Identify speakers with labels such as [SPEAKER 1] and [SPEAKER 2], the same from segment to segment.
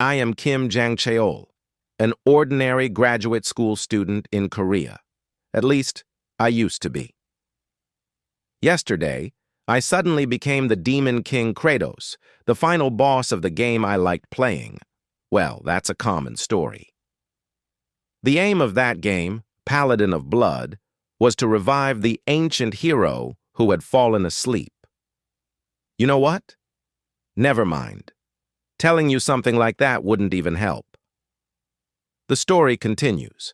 [SPEAKER 1] I am Kim Jang-cheol, an ordinary graduate school student in Korea. At least, I used to be. Yesterday, I suddenly became the Demon King Kratos, the final boss of the game I liked playing. Well, that's a common story. The aim of that game, Paladin of Blood, was to revive the ancient hero who had fallen asleep. You know what? Never mind. Telling you something like that wouldn't even help. The story continues.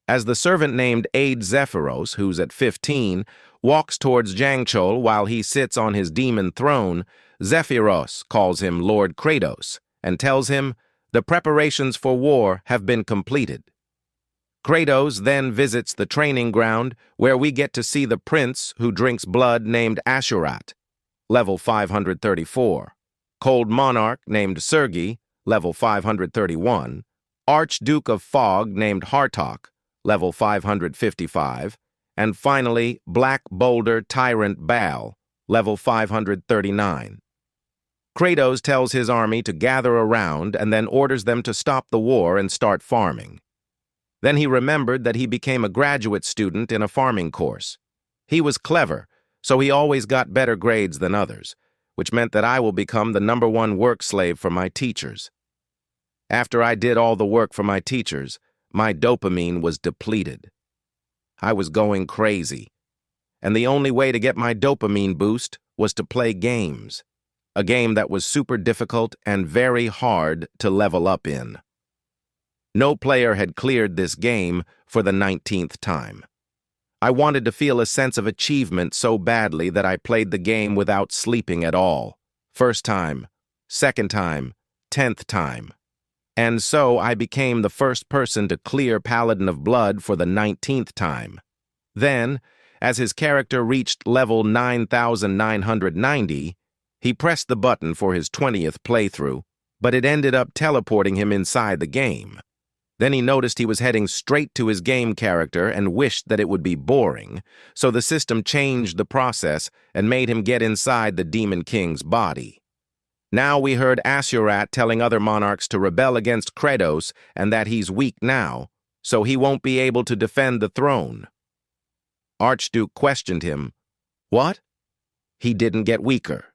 [SPEAKER 1] As the servant named Aid Zephyros, who's at 15, walks towards Jang-cheol while he sits on his demon throne, Zephyros calls him Lord Kratos and tells him the preparations for war have been completed. Kratos then visits the training ground where we get to see the prince who drinks blood named Ashurat, level 534, Cold Monarch named Sergei, level 531, Archduke of Fog named Hartok, level 555, and finally Black Boulder Tyrant Baal, level 539. Kratos tells his army to gather around and then orders them to stop the war and start farming. Then he remembered that he became a graduate student in a farming course. He was clever, so he always got better grades than others, which meant that I will become the #1 work slave for my teachers. After I did all the work for my teachers, my dopamine was depleted. I was going crazy, and the only way to get my dopamine boost was to play games, a game that was super difficult and very hard to level up in. No player had cleared this game for the 19th time. I wanted to feel a sense of achievement so badly that I played the game without sleeping at all. First time, second time, 10th time. And so I became the first person to clear Paladin of Blood for the 19th time. Then, as his character reached level 9,990, he pressed the button for his 20th playthrough, but it ended up teleporting him inside the game. Then he noticed he was heading straight to his game character and wished that it would be boring, so the system changed the process and made him get inside the Demon King's body. Now we heard Asurat telling other monarchs to rebel against Kratos and that he's weak now, so he won't be able to defend the throne. Archduke questioned him. What? He didn't get weaker.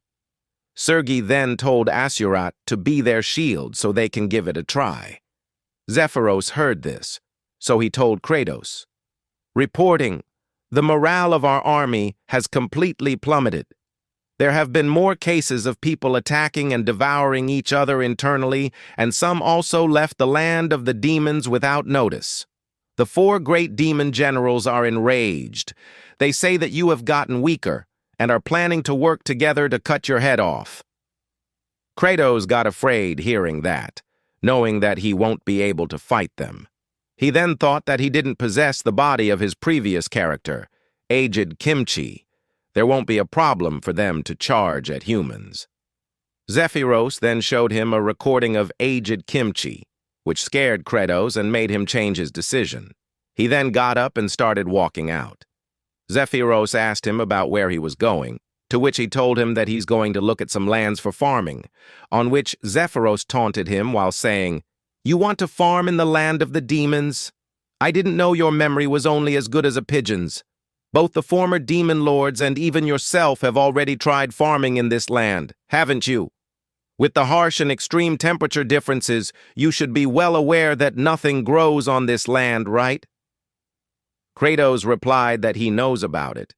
[SPEAKER 1] Sergei then told Asurat to be their shield so they can give it a try. Zephyros heard this, so he told Kratos, "Reporting, the morale of our army has completely plummeted. There have been more cases of people attacking and devouring each other internally, and some also left the land of the demons without notice. The 4 great demon generals are enraged. They say that you have gotten weaker and are planning to work together to cut your head off." Kratos got afraid hearing that, knowing that he won't be able to fight them. He then thought that he didn't possess the body of his previous character, Aged Kimchi. There won't be a problem for them to charge at humans. Zephyros then showed him a recording of Aged Kimchi, which scared Kratos and made him change his decision. He then got up and started walking out. Zephyros asked him about where he was going, to which he told him that he's going to look at some lands for farming, on which Zephyros taunted him while saying, "You want to farm in the land of the demons? I didn't know your memory was only as good as a pigeon's. Both the former demon lords and even yourself have already tried farming in this land, haven't you? With the harsh and extreme temperature differences, you should be well aware that nothing grows on this land, right?" Kratos replied that he knows about it,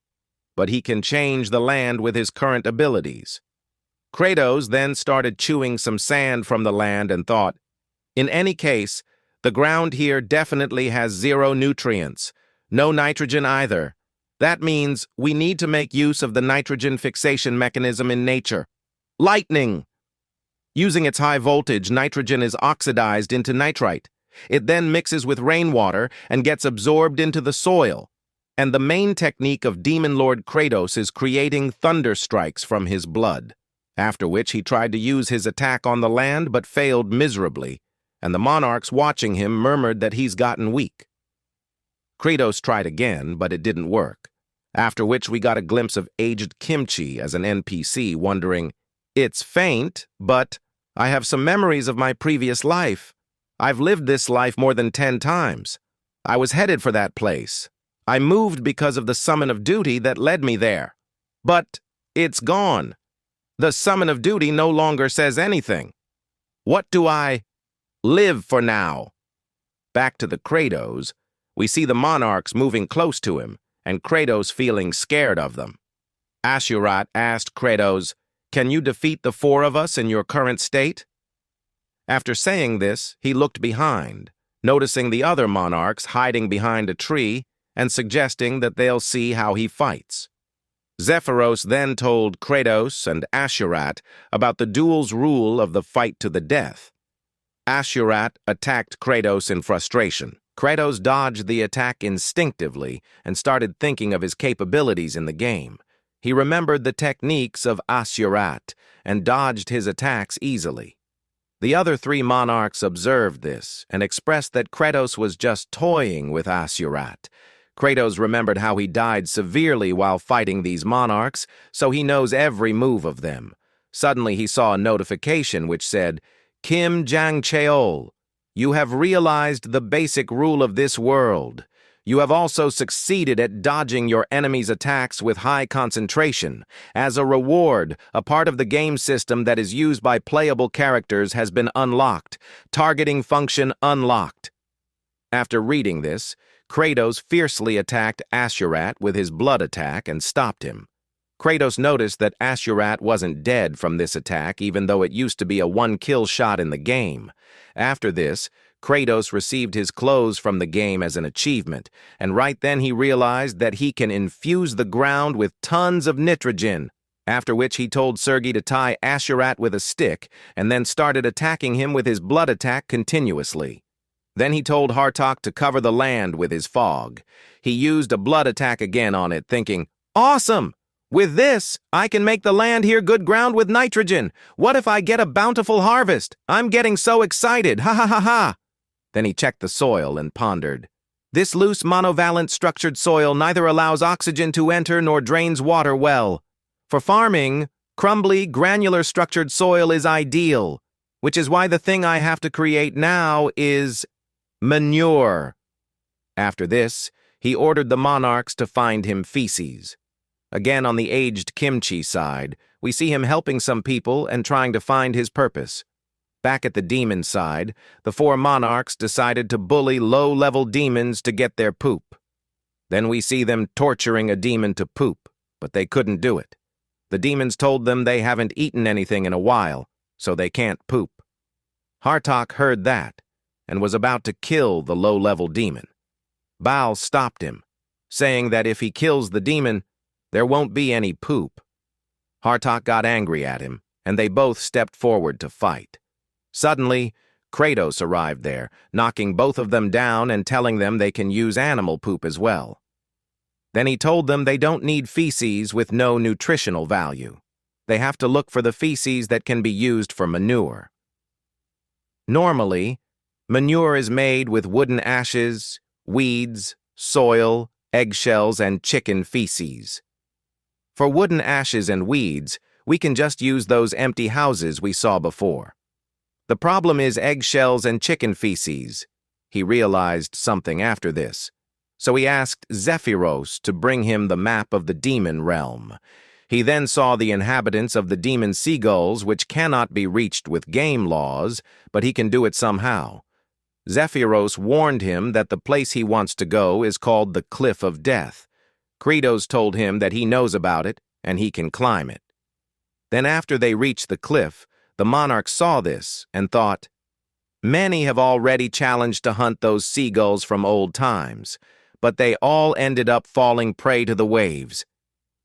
[SPEAKER 1] but he can change the land with his current abilities. Kratos then started chewing some sand from the land and thought, in any case, the ground here definitely has 0 nutrients, no nitrogen either. That means we need to make use of the nitrogen fixation mechanism in nature. Lightning! Using its high voltage, nitrogen is oxidized into nitrite. It then mixes with rainwater and gets absorbed into the soil. And the main technique of Demon Lord Kratos is creating thunder strikes from his blood, after which he tried to use his attack on the land but failed miserably, and the monarchs watching him murmured that he's gotten weak. Kratos tried again, but it didn't work, after which we got a glimpse of Aged Kimchi as an NPC wondering, "It's faint, but I have some memories of my previous life. I've lived this life more than 10 times. I was headed for that place. I moved because of the summon of duty that led me there. But it's gone. The summon of duty no longer says anything. What do I live for now? Back to the Kratos, we see the monarchs moving close to him, and Kratos feeling scared of them. Asura asked Kratos, "Can you defeat the 4 of us in your current state?" After saying this, he looked behind, noticing the other monarchs hiding behind a tree and suggesting that they'll see how he fights. Zephyros then told Kratos and Ashurat about the duel's rule of the fight to the death. Ashurat attacked Kratos in frustration. Kratos dodged the attack instinctively and started thinking of his capabilities in the game. He remembered the techniques of Ashurat and dodged his attacks easily. The other 3 monarchs observed this and expressed that Kratos was just toying with Ashurat. Kratos remembered how he died severely while fighting these monarchs, so he knows every move of them. Suddenly he saw a notification which said, "Kim Jang Cheol, you have realized the basic rule of this world. You have also succeeded at dodging your enemy's attacks with high concentration. As a reward, a part of the game system that is used by playable characters has been unlocked. Targeting function unlocked." After reading this, Kratos fiercely attacked Ashurat with his blood attack and stopped him. Kratos noticed that Ashurat wasn't dead from this attack, even though it used to be a 1-kill shot in the game. After this, Kratos received his clothes from the game as an achievement, and right then he realized that he can infuse the ground with tons of nitrogen, after which he told Sergei to tie Ashurat with a stick and then started attacking him with his blood attack continuously. Then he told Hartok to cover the land with his fog. He used a blood attack again on it, thinking, "Awesome! With this, I can make the land here good ground with nitrogen. What if I get a bountiful harvest? I'm getting so excited, ha ha ha ha!" Then he checked the soil and pondered. This loose monovalent structured soil neither allows oxygen to enter nor drains water well. For farming, crumbly, granular structured soil is ideal, which is why the thing I have to create now is manure. After this, he ordered the monarchs to find him feces. Again, on the aged Kimchi side, we see him helping some people and trying to find his purpose. Back at the demon side, the 4 monarchs decided to bully low-level demons to get their poop. Then we see them torturing a demon to poop, but they couldn't do it. The demons told them they haven't eaten anything in a while, so they can't poop. Hartok heard that and was about to kill the low-level demon. Baal stopped him, saying that if he kills the demon, there won't be any poop. Hartok got angry at him, and they both stepped forward to fight. Suddenly, Kratos arrived there, knocking both of them down and telling them they can use animal poop as well. Then he told them they don't need feces with no nutritional value. They have to look for the feces that can be used for manure. Normally, manure is made with wooden ashes, weeds, soil, eggshells, and chicken feces. For wooden ashes and weeds, we can just use those empty houses we saw before. The problem is eggshells and chicken feces. He realized something after this, so he asked Zephyros to bring him the map of the demon realm. He then saw the inhabitants of the demon seagulls, which cannot be reached with game laws, but he can do it somehow. Zephyros warned him that the place he wants to go is called the Cliff of Death. Kratos told him that he knows about it and he can climb it. Then after they reached the cliff, the monarch saw this and thought, "Many have already challenged to hunt those seagulls from old times, but they all ended up falling prey to the waves."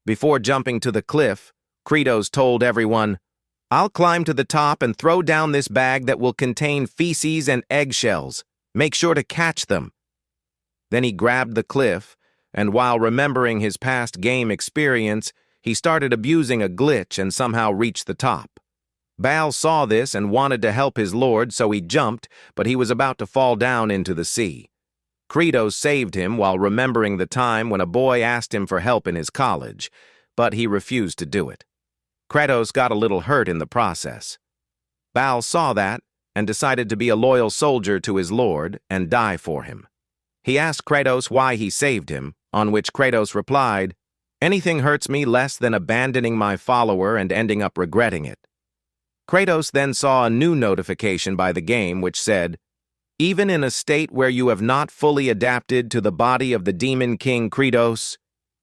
[SPEAKER 1] Before jumping to the cliff, Kratos told everyone, "I'll climb to the top and throw down this bag that will contain feces and eggshells. Make sure to catch them." Then he grabbed the cliff, and while remembering his past game experience, he started abusing a glitch and somehow reached the top. Baal saw this and wanted to help his lord, so he jumped, but he was about to fall down into the sea. Kratos saved him while remembering the time when a boy asked him for help in his college, but he refused to do it. Kratos got a little hurt in the process. Baal saw that and decided to be a loyal soldier to his lord and die for him. He asked Kratos why he saved him, on which Kratos replied, "Anything hurts me less than abandoning my follower and ending up regretting it." Kratos then saw a new notification by the game which said, "Even in a state where you have not fully adapted to the body of the demon king Kratos,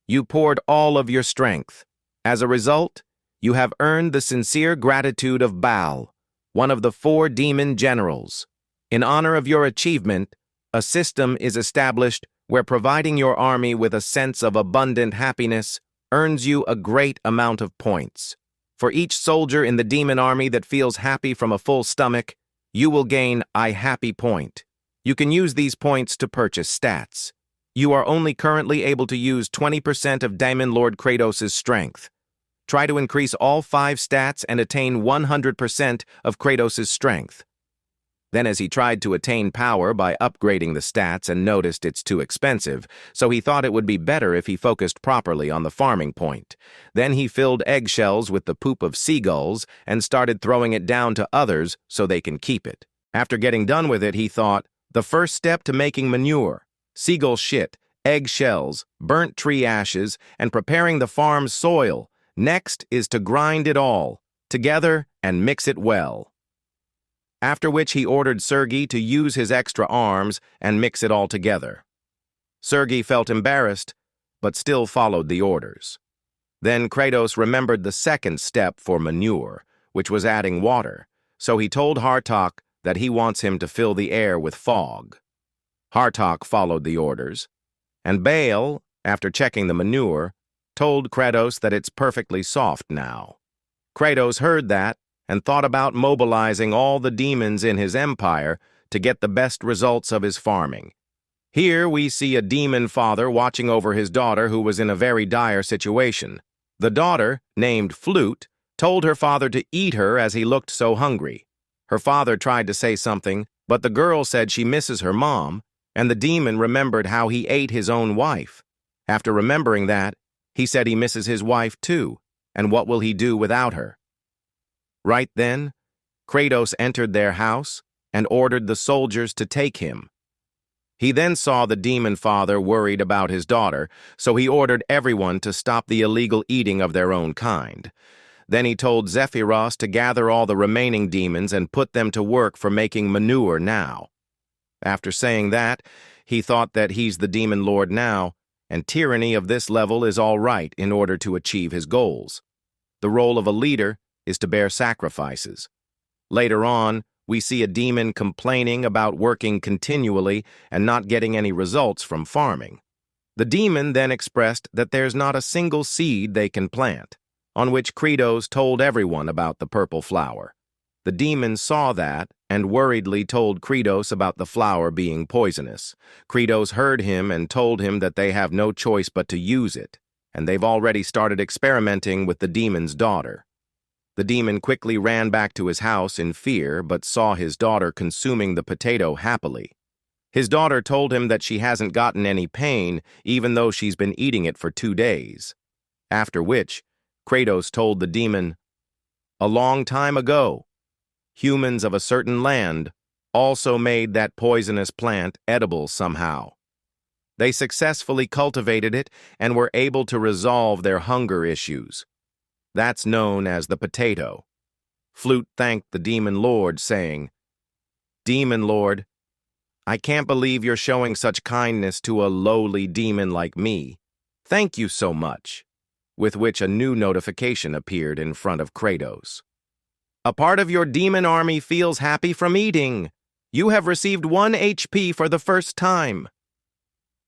[SPEAKER 1] you poured all of your strength. As a result, you have earned the sincere gratitude of Baal, one of the 4 demon generals. In honor of your achievement, a system is established where providing your army with a sense of abundant happiness earns you a great amount of points. For each soldier in the demon army that feels happy from a full stomach, you will gain a happy point. You can use these points to purchase stats. You are only currently able to use 20% of Demon Lord Kratos' strength. Try to increase all 5 stats and attain 100% of Kratos' strength." Then as he tried to attain power by upgrading the stats and noticed it's too expensive, so he thought it would be better if he focused properly on the farming point. Then he filled eggshells with the poop of seagulls and started throwing it down to others so they can keep it. After getting done with it, he thought, the first step to making manure, seagull shit, eggshells, burnt tree ashes, and preparing the farm's soil. Next is to grind it all together and mix it well. After which he ordered Sergei to use his extra arms and mix it all together. Sergei felt embarrassed, but still followed the orders. Then Kratos remembered the second step for manure, which was adding water, so he told Hartok that he wants him to fill the air with fog. Hartok followed the orders, and Baal, after checking the manure, told Kratos that it's perfectly soft now. Kratos heard that and thought about mobilizing all the demons in his empire to get the best results of his farming. Here we see a demon father watching over his daughter who was in a very dire situation. The daughter, named Flute, told her father to eat her as he looked so hungry. Her father tried to say something, but the girl said she misses her mom, and the demon remembered how he ate his own wife. After remembering that, he said he misses his wife too, and what will he do without her? Right then, Kratos entered their house and ordered the soldiers to take him. He then saw the demon father worried about his daughter, so he ordered everyone to stop the illegal eating of their own kind. Then he told Zephyros to gather all the remaining demons and put them to work for making manure now. After saying that, he thought that he's the demon lord now, and tyranny of this level is all right in order to achieve his goals. The role of a leader is to bear sacrifices. Later on, we see a demon complaining about working continually and not getting any results from farming. The demon then expressed that there's not a single seed they can plant, on which Kratos told everyone about the purple flower. The demon saw that and worriedly told Kratos about the flower being poisonous. Kratos heard him and told him that they have no choice but to use it, and they've already started experimenting with the demon's daughter. The demon quickly ran back to his house in fear but saw his daughter consuming the potato happily. His daughter told him that she hasn't gotten any pain even though she's been eating it for 2 days. After which, Kratos told the demon, "A long time ago, humans of a certain land also made that poisonous plant edible somehow. They successfully cultivated it and were able to resolve their hunger issues. That's known as the potato." Flute thanked the demon lord, saying, "Demon lord, I can't believe you're showing such kindness to a lowly demon like me. Thank you so much." With which a new notification appeared in front of Kratos. "A part of your demon army feels happy from eating. You have received 1 HP for the first time."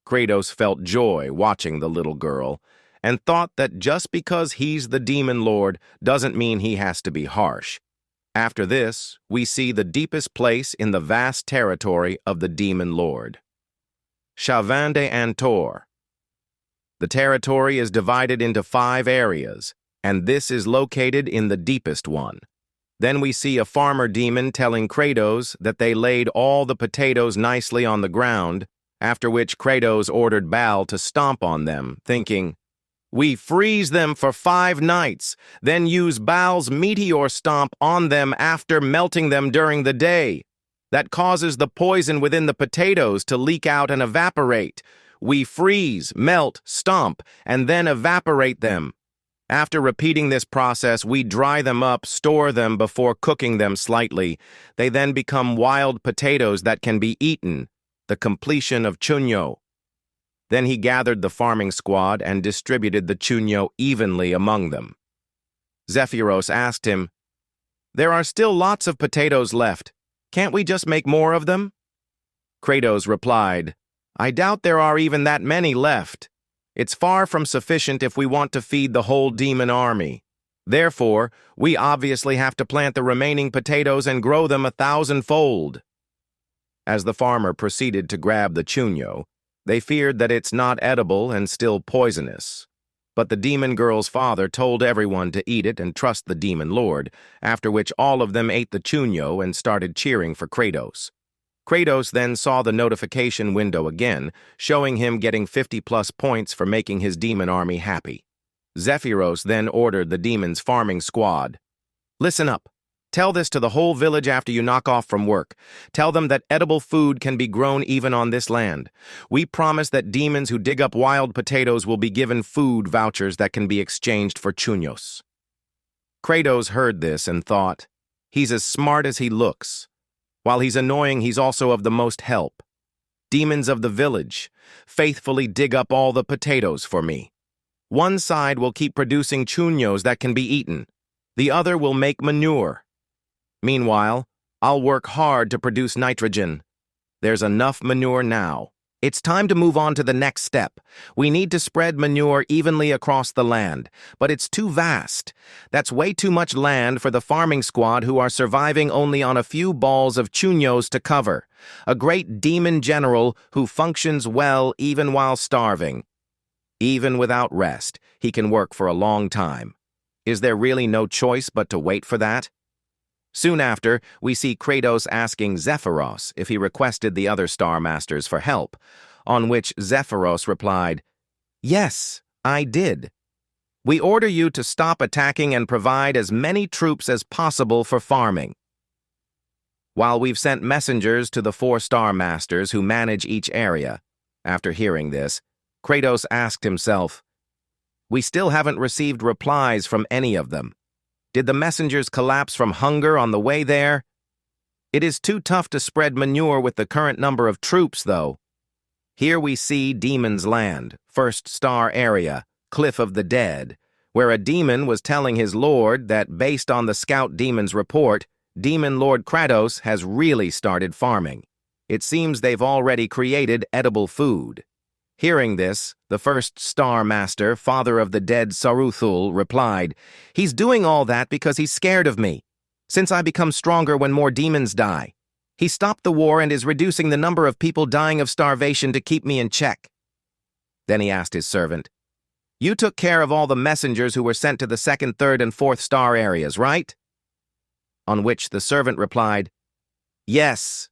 [SPEAKER 1] Kratos felt joy watching the little girl and thought that just because he's the demon lord doesn't mean he has to be harsh. After this, we see the deepest place in the vast territory of the demon lord. Chavin de Antor. The territory is divided into 5 areas, and this is located in the deepest one. Then we see a farmer demon telling Kratos that they laid all the potatoes nicely on the ground, after which Kratos ordered Baal to stomp on them, thinking, We freeze them for 5 nights, then use Baal's meteor stomp on them after melting them during the day. That causes the poison within the potatoes to leak out and evaporate. We freeze, melt, stomp, and then evaporate them. After repeating this process, we dry them up, store them before cooking them slightly. They then become wild potatoes that can be eaten, the completion of chunyo. Then he gathered the farming squad and distributed the chunyo evenly among them. Zephyros asked him, "There are still lots of potatoes left. Can't we just make more of them?" Kratos replied, "I doubt there are even that many left. It's far from sufficient if we want to feed the whole demon army. Therefore, we obviously have to plant the remaining potatoes and grow them 1,000-fold." As the farmer proceeded to grab the chunyo, they feared that it's not edible and still poisonous. But the demon girl's father told everyone to eat it and trust the demon lord, after which all of them ate the chunyo and started cheering for Kratos. Kratos then saw the notification window again, showing him getting 50+ points for making his demon army happy. Zephyros then ordered the demon's farming squad, "Listen up. Tell this to the whole village after you knock off from work. Tell them that edible food can be grown even on this land. We promise that demons who dig up wild potatoes will be given food vouchers that can be exchanged for chunyos." Kratos heard this and thought, "He's as smart as he looks. While he's annoying, he's also of the most help. Demons of the village, faithfully dig up all the potatoes for me. One side will keep producing chunyos that can be eaten. The other will make manure. Meanwhile, I'll work hard to produce nitrogen. There's enough manure now. It's time to move on to the next step. We need to spread manure evenly across the land, but it's too vast. That's way too much land for the farming squad who are surviving only on a few balls of chunyos to cover. A great demon general who functions well even while starving. Even without rest, he can work for a long time. Is there really no choice but to wait for that?" Soon after, we see Kratos asking Zephyros if he requested the other Star Masters for help, on which Zephyros replied, "Yes, I did. We order you to stop attacking and provide as many troops as possible for farming. While we've sent messengers to the 4 Star Masters who manage each area." After hearing this, Kratos asked himself, "We still haven't received replies from any of them. Did the messengers collapse from hunger on the way there? It is too tough to spread manure with the current number of troops, though." Here we see Demon's Land, 1st Star Area, Cliff of the Dead, where a demon was telling his lord that based on the scout demon's report, Demon Lord Kratos has really started farming. It seems they've already created edible food. Hearing this, the 1st Star Master, father of the dead Saruthul, replied, "He's doing all that because he's scared of me, since I become stronger when more demons die. He stopped the war and is reducing the number of people dying of starvation to keep me in check." Then he asked his servant, "You took care of all the messengers who were sent to the 2nd, 3rd, and 4th star areas, right?" On which the servant replied, "Yes.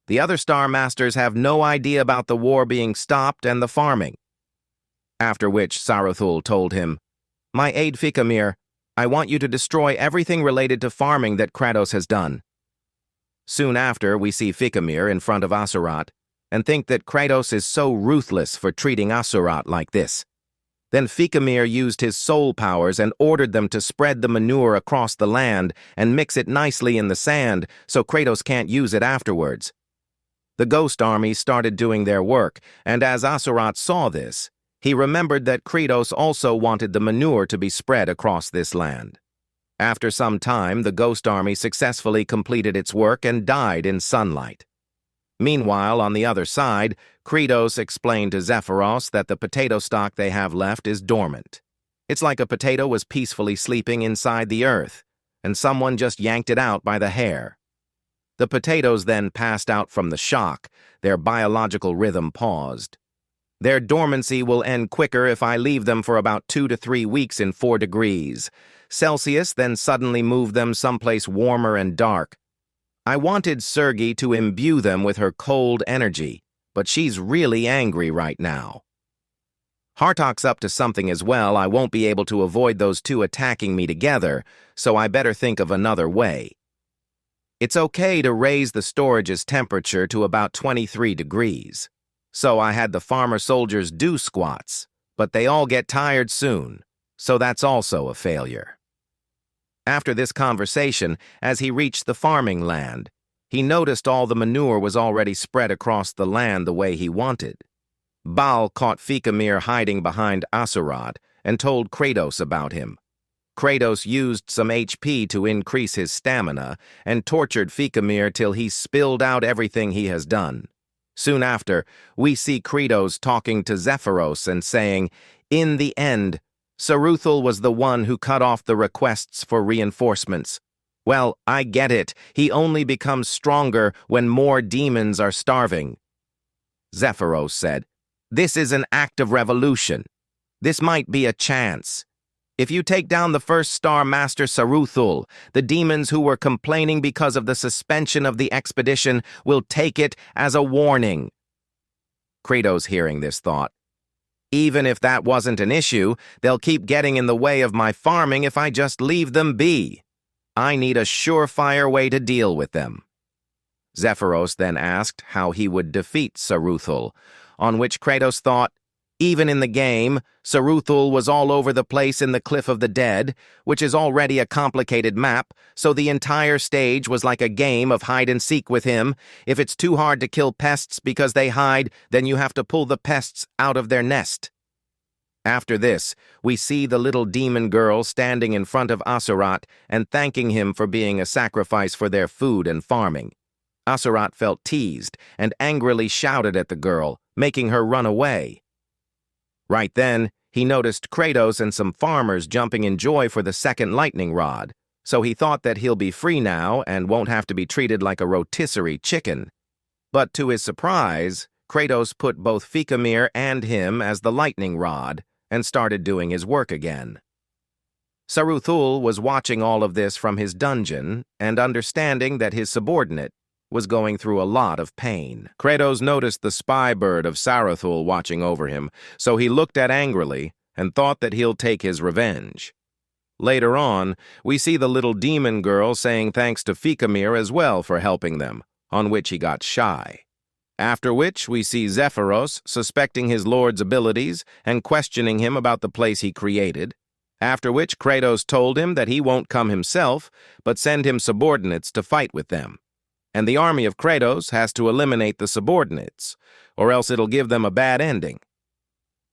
[SPEAKER 1] The other Star Masters have no idea about the war being stopped and the farming." After which Saruthul told him, "My aide Fikamir, I want you to destroy everything related to farming that Kratos has done." Soon after, we see Fikamir in front of Asurat, and think that Kratos is so ruthless for treating Asurat like this. Then Fikamir used his soul powers and ordered them to spread the manure across the land and mix it nicely in the sand so Kratos can't use it afterwards. The ghost armies started doing their work, and as Asurat saw this, he remembered that Kratos also wanted the manure to be spread across this land. After some time, the ghost army successfully completed its work and died in sunlight. Meanwhile, on the other side, Kratos explained to Zephyros that the potato stock they have left is dormant. It's like a potato was peacefully sleeping inside the earth, and someone just yanked it out by the hair. The potatoes then passed out from the shock, their biological rhythm paused. Their dormancy will end quicker if I leave them for about 2 to 3 weeks in 4 degrees Celsius, then suddenly move them someplace warmer and dark. I wanted Sergi to imbue them with her cold energy, but she's really angry right now. Hartok's up to something as well. I won't be able to avoid those two attacking me together, so I better think of another way. It's okay to raise the storage's temperature to about 23 degrees. So I had the farmer soldiers do squats, but they all get tired soon, so that's also a failure. After this conversation, as he reached the farming land, he noticed all the manure was already spread across the land the way he wanted. Baal caught Fikamir hiding behind Asurat and told Kratos about him. Kratos used some HP to increase his stamina and tortured Fikamir till he spilled out everything he has done. Soon after, we see Kratos talking to Zephyros and saying, "In the end, Saruthul was the one who cut off the requests for reinforcements. Well, I get it. He only becomes stronger when more demons are starving." Zephyros said, "This is an act of revolution. This might be a chance. If you take down the first Star Master Saruthul, the demons who were complaining because of the suspension of the expedition will take it as a warning." Kratos, hearing this, thought, "Even if that wasn't an issue, they'll keep getting in the way of my farming if I just leave them be. I need a surefire way to deal with them." Zephyros then asked how he would defeat Saruthul, on which Kratos thought, even in the game, Saruthul was all over the place in the Cliff of the Dead, which is already a complicated map, so the entire stage was like a game of hide-and-seek with him. If it's too hard to kill pests because they hide, then you have to pull the pests out of their nest. After this, we see the little demon girl standing in front of Asurat and thanking him for being a sacrifice for their food and farming. Asurat felt teased and angrily shouted at the girl, making her run away. Right then, he noticed Kratos and some farmers jumping in joy for the second lightning rod, so he thought that he'll be free now and won't have to be treated like a rotisserie chicken. But to his surprise, Kratos put both Fikamir and him as the lightning rod and started doing his work again. Saruthul was watching all of this from his dungeon and understanding that his subordinate was going through a lot of pain. Kratos noticed the spy bird of Saruthul watching over him, so he looked at angrily and thought that he'll take his revenge. Later on, we see the little demon girl saying thanks to Fikamir as well for helping them, on which he got shy. After which, we see Zephyros suspecting his lord's abilities and questioning him about the place he created, after which Kratos told him that he won't come himself, but send him subordinates to fight with them. And the army of Kratos has to eliminate the subordinates, or else it'll give them a bad ending.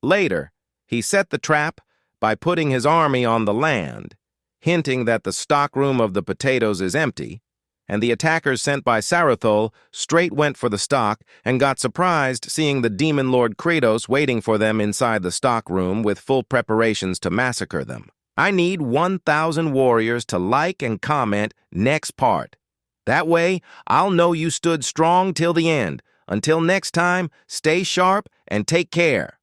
[SPEAKER 1] Later, he set the trap by putting his army on the land, hinting that the stockroom of the potatoes is empty, and the attackers sent by Saruthul straight went for the stock and got surprised seeing the demon lord Kratos waiting for them inside the stockroom with full preparations to massacre them. I need 1,000 warriors to like and comment next part. That way, I'll know you stood strong till the end. Until next time, stay sharp and take care.